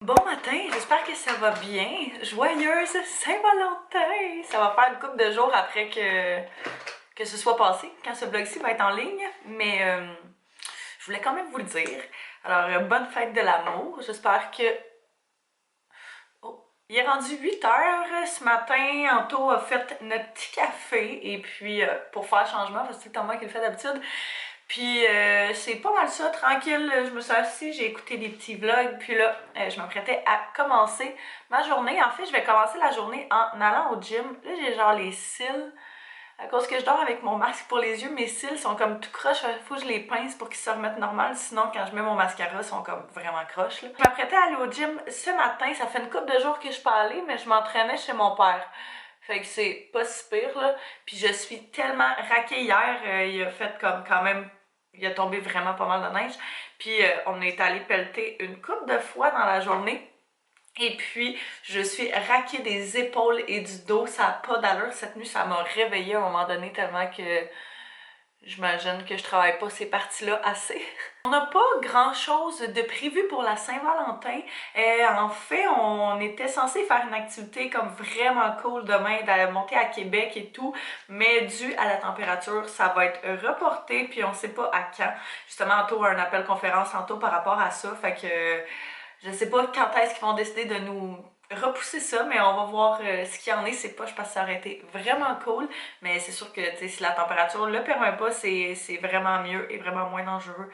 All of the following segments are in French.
Bon matin, j'espère que ça va bien. Joyeuse Saint-Valentin! Ça va faire une couple de jours après que ce soit passé, quand ce vlog-ci va être en ligne, mais je voulais quand même vous le dire. Alors, bonne fête de l'amour. J'espère que... Oh, il est rendu 8 heures ce matin. Anto a fait notre petit café, et puis pour faire changement, parce que c'est moi qui le fais d'habitude. Puis c'est pas mal ça, tranquille, je me suis assise, j'ai écouté des petits vlogs, puis là, je m'apprêtais à commencer ma journée. En fait, je vais commencer la journée en allant au gym. Là, j'ai genre les cils, à cause que je dors avec mon masque pour les yeux, mes cils sont comme tout croche, faut que je les pince pour qu'ils se remettent normal, sinon quand je mets mon mascara, ils sont comme vraiment croches, là. Je m'apprêtais à aller au gym ce matin, ça fait une couple de jours que je suis pas allée, mais je m'entraînais chez mon père. Fait que c'est pas si pire, là. Puis je suis tellement raquée hier, il a fait comme quand même... Il a tombé vraiment pas mal de neige. Puis on est allé pelleter une couple de fois dans la journée. Et puis je suis raquée des épaules et du dos. Ça n'a pas d'allure. Cette nuit, ça m'a réveillée à un moment donné tellement que j'imagine que je travaille pas ces parties-là assez. On n'a pas grand-chose de prévu pour la Saint-Valentin. En fait, on était censé faire une activité comme vraiment cool demain, d'aller monter à Québec et tout, mais dû à la température, ça va être reporté, puis on sait pas à quand. Justement, Anto a un appel conférence tantôt par rapport à ça, fait que je sais pas quand est-ce qu'ils vont décider de nous repousser ça, mais on va voir ce qu'il y en est. C'est pas, je pense que ça aurait été vraiment cool, mais c'est sûr que si la température le permet pas, c'est vraiment mieux et vraiment moins dangereux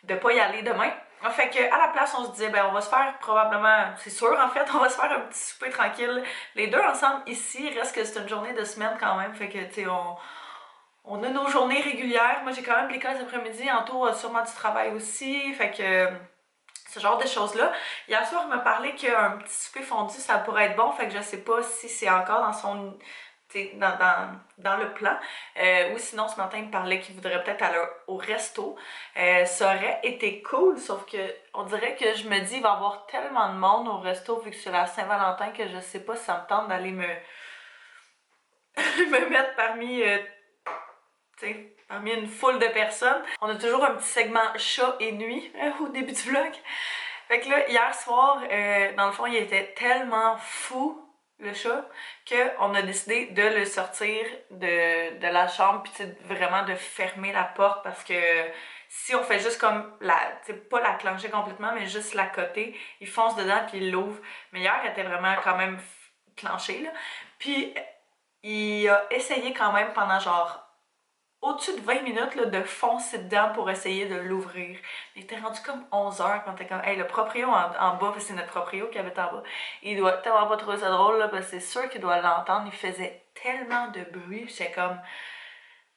de pas y aller demain. Fait que à la place, on se disait, ben on va se faire probablement, c'est sûr en fait, on va se faire un petit souper tranquille, les deux ensemble ici. Reste que c'est une journée de semaine quand même, fait que tu sais, on a nos journées régulières. Moi j'ai quand même de l'école cet après-midi, Anto a sûrement du travail aussi, fait que ce genre de choses-là. Hier soir, il m'a parlé qu'un petit souper fondu, ça pourrait être bon, fait que je sais pas si c'est encore dans son... dans le plan. Ou sinon, ce matin, il me parlait qu'il voudrait peut-être aller au resto. Ça aurait été cool, sauf que on dirait que je me dis, il va y avoir tellement de monde au resto vu que c'est la Saint-Valentin que je sais pas si ça me tente d'aller me mettre parmi... parmi une foule de personnes. On a toujours un petit segment chat et nuit au début du vlog. Fait que là, hier soir, dans le fond, il était tellement fou, le chat, qu'on a décidé de le sortir de la chambre, puis vraiment de fermer la porte, parce que si on fait juste comme pas la clencher complètement, mais juste la côté, il fonce dedans puis il l'ouvre. Mais hier, elle était vraiment quand même clenchée, là. Puis il a essayé quand même pendant genre au-dessus de 20 minutes là, de foncer dedans pour essayer de l'ouvrir. Il était rendu comme 11 heures quand t'es comme, hey, le proprio en bas, c'est notre proprio qui habite en bas, il doit tellement pas trouver ça drôle, là, parce que c'est sûr qu'il doit l'entendre. Il faisait tellement de bruit, j'étais comme,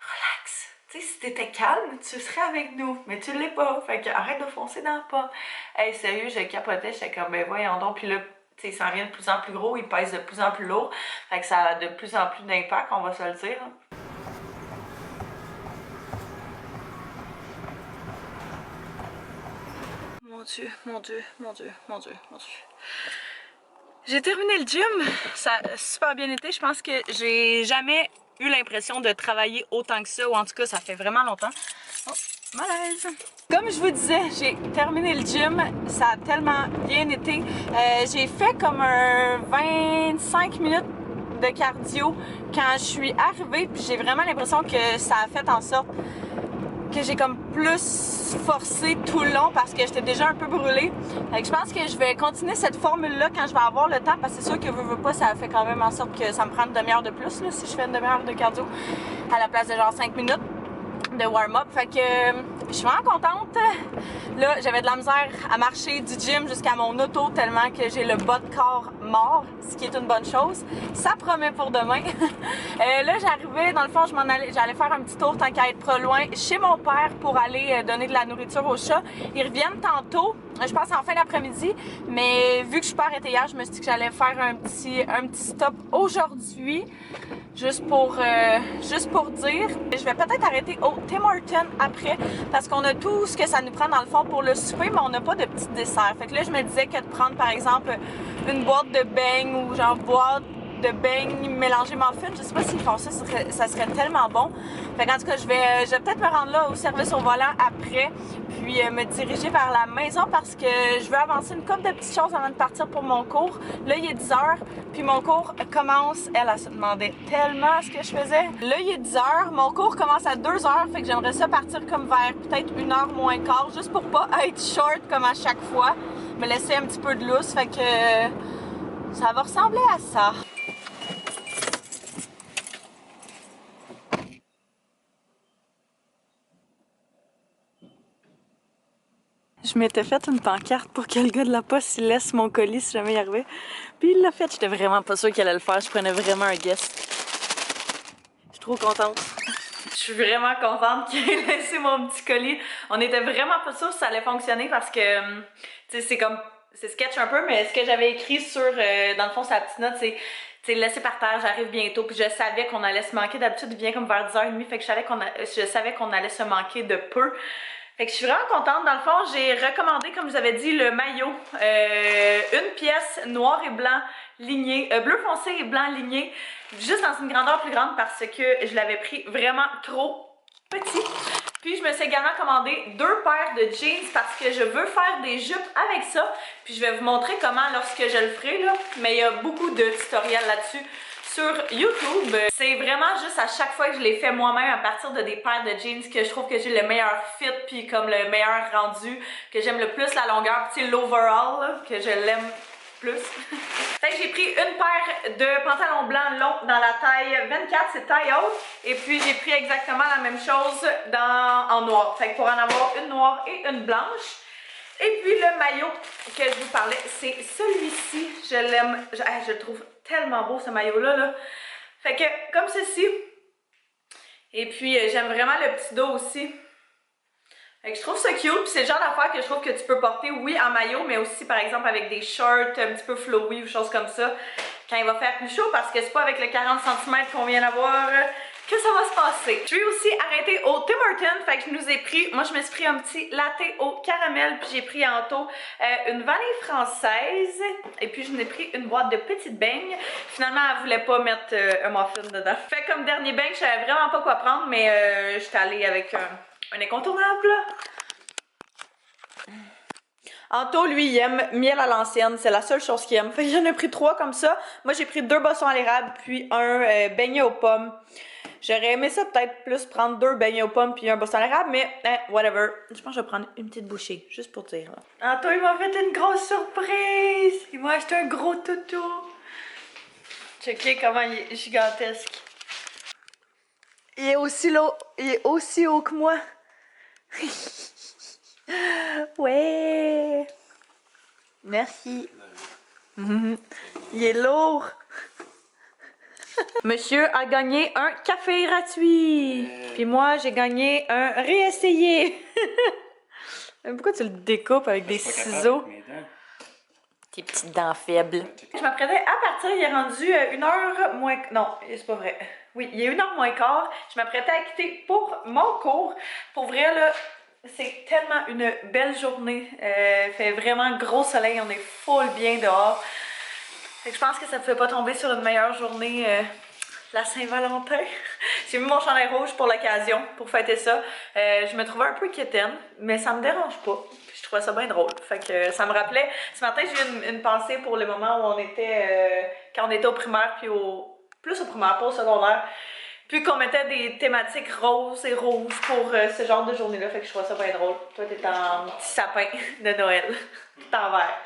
relax. Tu sais, si t'étais calme, tu serais avec nous, mais tu l'es pas, fait que arrête de foncer dans le pas. Hey, sérieux, je capotais, j'étais comme, ben voyons donc, puis là, tu sais, il s'en vient de plus en plus gros, il pèse de plus en plus lourd, fait que ça a de plus en plus d'impact, on va se le dire. Mon Dieu, mon Dieu, mon Dieu, mon Dieu, mon Dieu. J'ai terminé le gym, ça a super bien été. Je pense que j'ai jamais eu l'impression de travailler autant que ça, ou en tout cas, ça fait vraiment longtemps. Oh, malaise! Comme je vous disais, j'ai terminé le gym, ça a tellement bien été. J'ai fait comme un 25 minutes de cardio quand je suis arrivée, puis j'ai vraiment l'impression que ça a fait en sorte que j'ai comme plus forcé tout le long parce que j'étais déjà un peu brûlée. Fait que je pense que je vais continuer cette formule-là quand je vais avoir le temps, parce que c'est sûr que veux pas, ça fait quand même en sorte que ça me prend une demi-heure de plus là, si je fais une demi-heure de cardio à la place de genre 5 minutes de warm-up. Fait que je suis vraiment contente. Là, j'avais de la misère à marcher du gym jusqu'à mon auto tellement que j'ai le bas de corps mort, ce qui est une bonne chose. Ça promet pour demain. Là, j'arrivais, dans le fond, j'allais faire un petit tour tant qu'à être pas loin chez mon père pour aller donner de la nourriture aux chats. Ils reviennent tantôt, je pense en fin d'après-midi, mais vu que je suis pas arrêtée hier, je me suis dit que j'allais faire un petit stop aujourd'hui. Juste pour dire, je vais peut-être arrêter au Tim Hortons après, parce qu'on a tout ce que ça nous prend dans le fond pour le souper, mais on n'a pas de petits desserts. Fait que là, je me disais que de prendre par exemple une boîte de beignes ou genre boire de beignes mélangés muffins. Je sais pas s'ils font ça, ça serait tellement bon. Fait qu'en tout cas, je vais peut-être me rendre là au service au volant après, puis me diriger vers la maison parce que je veux avancer une couple de petites choses avant de partir pour mon cours. Là, il est 10h, puis mon cours commence. Elle se demandait tellement ce que je faisais. Là, il est 10h, mon cours commence à 2h, fait que j'aimerais ça partir comme vers peut-être 1h moins quart, juste pour pas être short comme à chaque fois. Me laisser un petit peu de lousse, fait que ça va ressembler à ça. Je m'étais fait une pancarte pour que le gars de la poste il laisse mon colis si jamais il arrivait. Puis il l'a fait, j'étais vraiment pas sûre qu'il allait le faire, je prenais vraiment un guess. Je suis trop contente. Je suis vraiment contente qu'il ait laissé mon petit colis. On était vraiment pas sûrs si ça allait fonctionner parce que, tu sais, c'est sketch un peu, mais ce que j'avais écrit sur, dans le fond, sa petite note, c'est, tu sais, laissez par terre, j'arrive bientôt. Puis je savais qu'on allait se manquer. D'habitude, il vient comme vers 10h30, fait que je savais qu'on allait se manquer de peu. Fait que je suis vraiment contente. Dans le fond, j'ai recommandé, comme je vous avais dit, le maillot. Une pièce noir et blanc ligné, bleu foncé et blanc ligné, juste dans une grandeur plus grande parce que je l'avais pris vraiment trop petit. Puis je me suis également commandé 2 paires de jeans parce que je veux faire des jupes avec ça. Puis je vais vous montrer comment lorsque je le ferai là. Mais il y a beaucoup de tutoriels là-dessus sur YouTube. C'est vraiment juste à chaque fois que je les fais moi-même à partir de des paires de jeans que je trouve que j'ai le meilleur fit puis comme le meilleur rendu, que j'aime le plus la longueur, puis l'overall que je l'aime plus. Fait que j'ai pris une paire de pantalons blancs longs dans la taille 24, c'est taille haute. Et puis j'ai pris exactement la même chose en noir. Fait que pour en avoir une noire et une blanche. Et puis le maillot que je vous parlais, c'est celui-ci. Je l'aime, je le trouve tellement beau ce maillot-là. Là. Fait que comme ceci. Et puis j'aime vraiment le petit dos aussi. Fait que je trouve ça cute, puis c'est le genre d'affaire que je trouve que tu peux porter, oui, en maillot, mais aussi, par exemple, avec des shorts un petit peu flowy ou choses comme ça, quand il va faire plus chaud, parce que c'est pas avec le 40 cm qu'on vient d'avoir que ça va se passer. Je vais aussi arrêter au Tim Hortons, fait que je nous ai pris, moi je me suis pris un petit latte au caramel, puis j'ai pris en taux une vanille française, et puis je nous ai pris une boîte de petites beignes. Finalement, elle voulait pas mettre un muffin dedans. Fait comme dernier beigne, je savais vraiment pas quoi prendre, mais j'étais allée avec un incontournable. Anto, lui, il aime miel à l'ancienne. C'est la seule chose qu'il aime. Fait que j'en ai pris 3 comme ça. Moi, j'ai pris 2 boissons à l'érable puis un beignet aux pommes. J'aurais aimé ça peut-être plus prendre 2 beignets aux pommes puis un boisson à l'érable, mais whatever. Je pense que je vais prendre une petite bouchée, juste pour dire. Là. Anto, il m'a fait une grosse surprise. Il m'a acheté un gros toutou. Checkez comment il est gigantesque. Il est aussi haut que moi. Ouais. Merci. Il est lourd. Monsieur a gagné un café gratuit. Puis moi, j'ai gagné un réessayé. Pourquoi tu le découpes avec des ciseaux? Tes petites dents faibles. Je m'apprêtais à partir, il est rendu 1h moins... Non, c'est pas vrai. Oui, il est 1h moins quart. Je m'apprêtais à quitter pour mon cours. Pour vrai, là, c'est tellement une belle journée. Il fait vraiment gros soleil, on est full bien dehors. Fait que je pense que ça ne pouvait pas tomber sur une meilleure journée la Saint-Valentin. J'ai mis mon chandail rouge pour l'occasion, pour fêter ça. Je me trouvais un peu quétaine, mais ça me dérange pas. Je trouvais ça bien drôle. Fait que ça me rappelait... Ce matin, j'ai eu une pensée pour le moment où on était... quand on était au primaire, puis plus au primaire, pas au secondaire. Puis qu'on mettait des thématiques roses et rouges pour ce genre de journée-là. Fait que je trouvais ça bien drôle. Toi, t'es en petit sapin de Noël. Tout en vert.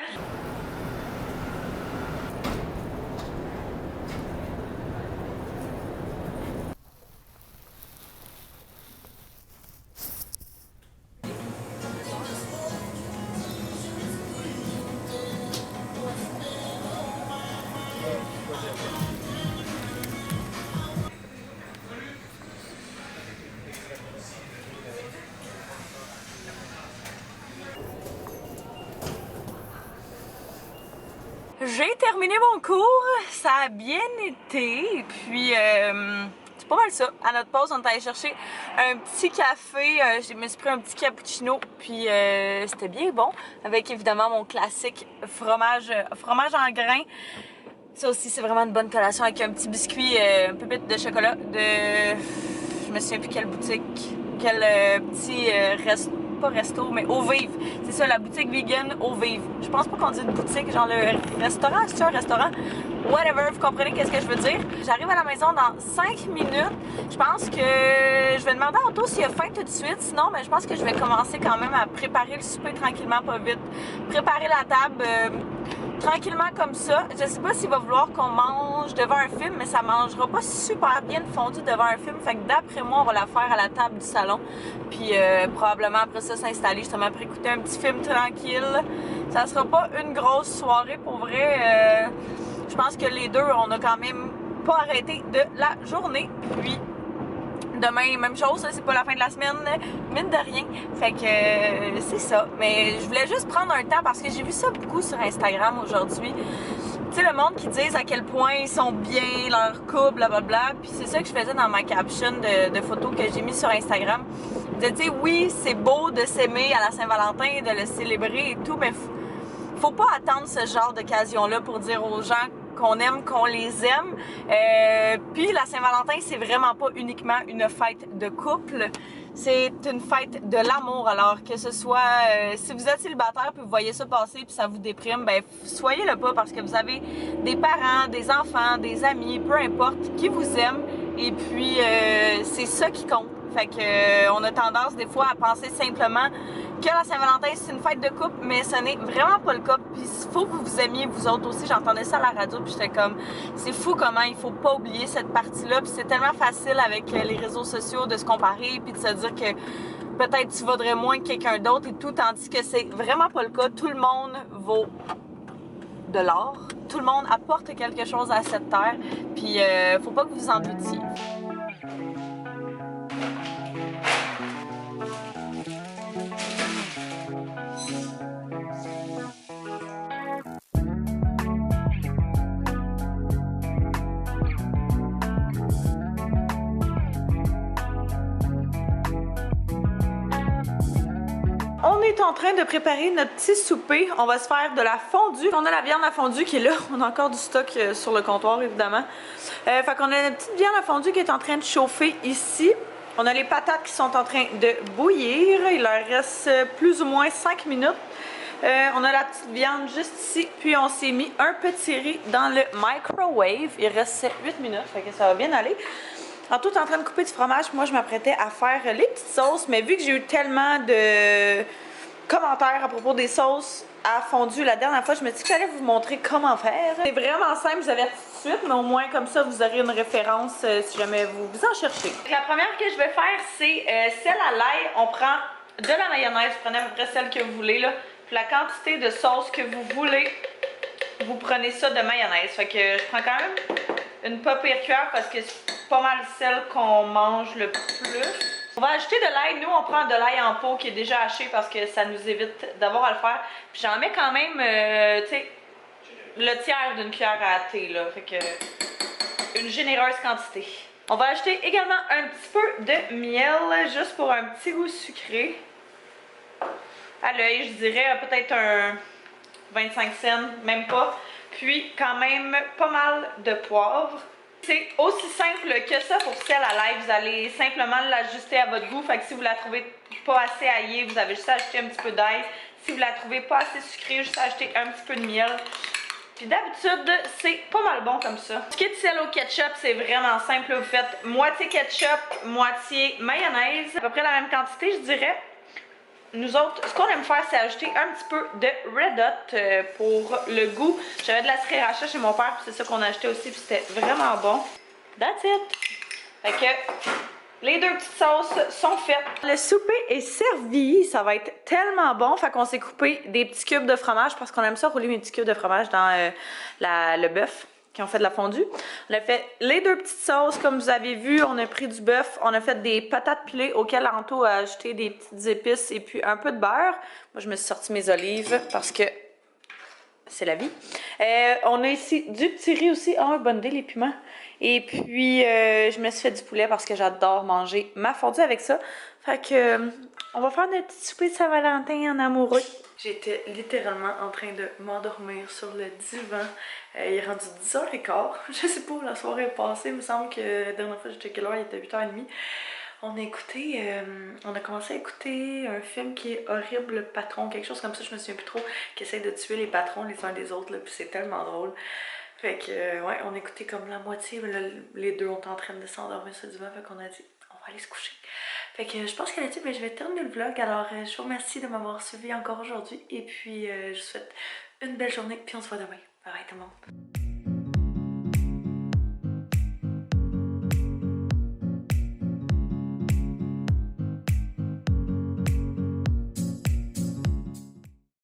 J'ai terminé mon cours, ça a bien été, puis c'est pas mal ça. À notre pause, on est allé chercher un petit café, je me suis pris un petit cappuccino, puis c'était bien bon, avec évidemment mon classique fromage en grains. Ça aussi, c'est vraiment une bonne collation avec un petit biscuit, un pépite de chocolat de... Je me souviens plus quelle boutique, quel petit pas resto, mais Eau Vive. C'est ça, la boutique vegan Eau Vive. Je pense pas qu'on dit une boutique, genre le restaurant, c'est un restaurant? Whatever, vous comprenez qu'est-ce que je veux dire? J'arrive à la maison dans 5 minutes. Je pense que je vais demander à Otto s'il a faim tout de suite. Sinon, mais je pense que je vais commencer quand même à préparer le souper tranquillement, pas vite. Préparer la table tranquillement comme ça. Je sais pas s'il va vouloir qu'on mange devant un film, mais ça mangera pas super bien fondu devant un film. Fait que d'après moi, on va la faire à la table du salon. Puis probablement après ça s'installer justement pour écouter un petit film tranquille. Ça sera pas une grosse soirée pour vrai. Je pense que les deux, on a quand même pas arrêté de la journée. Puis demain, même chose, c'est pas la fin de la semaine, mine de rien. Fait que c'est ça. Mais je voulais juste prendre un temps parce que j'ai vu ça beaucoup sur Instagram aujourd'hui. Tu sais, le monde qui disent à quel point ils sont bien, leur couple, blablabla. Puis c'est ça que je faisais dans ma caption de photos que j'ai mis sur Instagram. Je disais, oui, c'est beau de s'aimer à la Saint-Valentin, de le célébrer et tout, mais faut pas attendre ce genre d'occasion-là pour dire aux gens qu'on aime, qu'on les aime. Puis la Saint-Valentin, c'est vraiment pas uniquement une fête de couple. C'est une fête de l'amour. Alors que ce soit, si vous êtes célibataire puis vous voyez ça passer puis ça vous déprime, ben soyez-le pas parce que vous avez des parents, des enfants, des amis, peu importe, qui vous aiment. Et puis c'est ça qui compte. Fait que on a tendance des fois à penser simplement que la Saint-Valentin c'est une fête de couple, mais ce n'est vraiment pas le cas. Puis il faut que vous vous aimiez vous autres aussi. J'entendais ça à la radio puis j'étais comme, c'est fou comment il faut pas oublier cette partie-là. Puis c'est tellement facile avec les réseaux sociaux de se comparer puis de se dire que peut-être tu vaudrais moins que quelqu'un d'autre et tout, tandis que c'est vraiment pas le cas. Tout le monde vaut de l'or. Tout le monde apporte quelque chose à cette terre. Puis faut pas que vous en doutiez. On est en train de préparer notre petit souper. On va se faire de la fondue. On a la viande à fondue qui est là. On a encore du stock sur le comptoir, évidemment. Fait qu'on a notre petite viande à fondue qui est en train de chauffer ici. On a les patates qui sont en train de bouillir. Il leur reste plus ou moins 5 minutes. On a la petite viande juste ici. Puis on s'est mis un petit riz dans le microwave. Il reste 8 minutes, fait que ça va bien aller. En tout, en train de couper du fromage, moi je m'apprêtais à faire les petites sauces, mais vu que j'ai eu tellement de commentaires à propos des sauces à fondue la dernière fois, je me suis dit que j'allais vous montrer comment faire. C'est vraiment simple, vous avez tout de suite, mais au moins comme ça vous aurez une référence si jamais vous en cherchez. La première que je vais faire, c'est celle à l'ail. On prend de la mayonnaise, vous prenez à peu près celle que vous voulez, là. Puis la quantité de sauce que vous voulez, vous prenez ça de mayonnaise. Fait que je prends quand même une pas pire cuillère parce que c'est pas mal celle qu'on mange le plus. On va ajouter de l'ail. Nous, on prend de l'ail en pot qui est déjà haché parce que ça nous évite d'avoir à le faire. Puis j'en mets quand même, tu sais, le tiers d'une cuillère à thé, là. Fait que une généreuse quantité. On va ajouter également un petit peu de miel, juste pour un petit goût sucré. À l'œil, je dirais peut-être un 25 cents, même pas. Puis quand même pas mal de poivre. C'est aussi simple que ça pour celle à l'ail. Vous allez simplement l'ajuster à votre goût. Fait que si vous la trouvez pas assez aillée, vous avez juste à ajouter un petit peu d'ail. Si vous la trouvez pas assez sucrée, juste à ajouter un petit peu de miel. Puis d'habitude, c'est pas mal bon comme ça. Ce qui est de celle au ketchup, c'est vraiment simple. Vous faites moitié ketchup, moitié mayonnaise. À peu près la même quantité, je dirais. Nous autres, ce qu'on aime faire, c'est ajouter un petit peu de Red Hot pour le goût. J'avais de la sriracha chez mon père, puis c'est ça qu'on a acheté aussi, puis c'était vraiment bon. That's it! Fait que les deux petites sauces sont faites. Le souper est servi, ça va être tellement bon. Fait qu'on s'est coupé des petits cubes de fromage parce qu'on aime ça rouler mes petits cubes de fromage dans le bœuf qui ont fait de la fondue. On a fait les deux petites sauces, comme vous avez vu. On a pris du bœuf, on a fait des patates pilées auxquelles Anto a ajouté des petites épices et puis un peu de beurre. Moi, je me suis sorti mes olives parce que c'est la vie. On a ici du petit riz aussi. Oh, bonne idée, les piments. Et puis, je me suis fait du poulet parce que j'adore manger ma fondue avec ça. Fait que On va faire notre petit souper de Saint-Valentin en amoureux. J'étais littéralement en train de m'endormir sur le divan. Il est rendu 10h15. Je sais pas où la soirée est passée. Il me semble que la dernière fois que j'ai checké l'heure, il était 8h30. On a commencé à écouter un film qui est Horrible le patron, quelque chose comme ça, je me souviens plus trop, qui essaie de tuer les patrons les uns des autres, là, puis c'est tellement drôle. Fait que, ouais, on écoutait comme la moitié, là, les deux, on était en train de s'endormir sur le divan, fait qu'on a dit, on va aller se coucher. Fait que je pense que là-dessus, ben, je vais terminer le vlog, alors je vous remercie de m'avoir suivi encore aujourd'hui, et puis je vous souhaite une belle journée, puis on se voit demain. Bye bye tout le monde.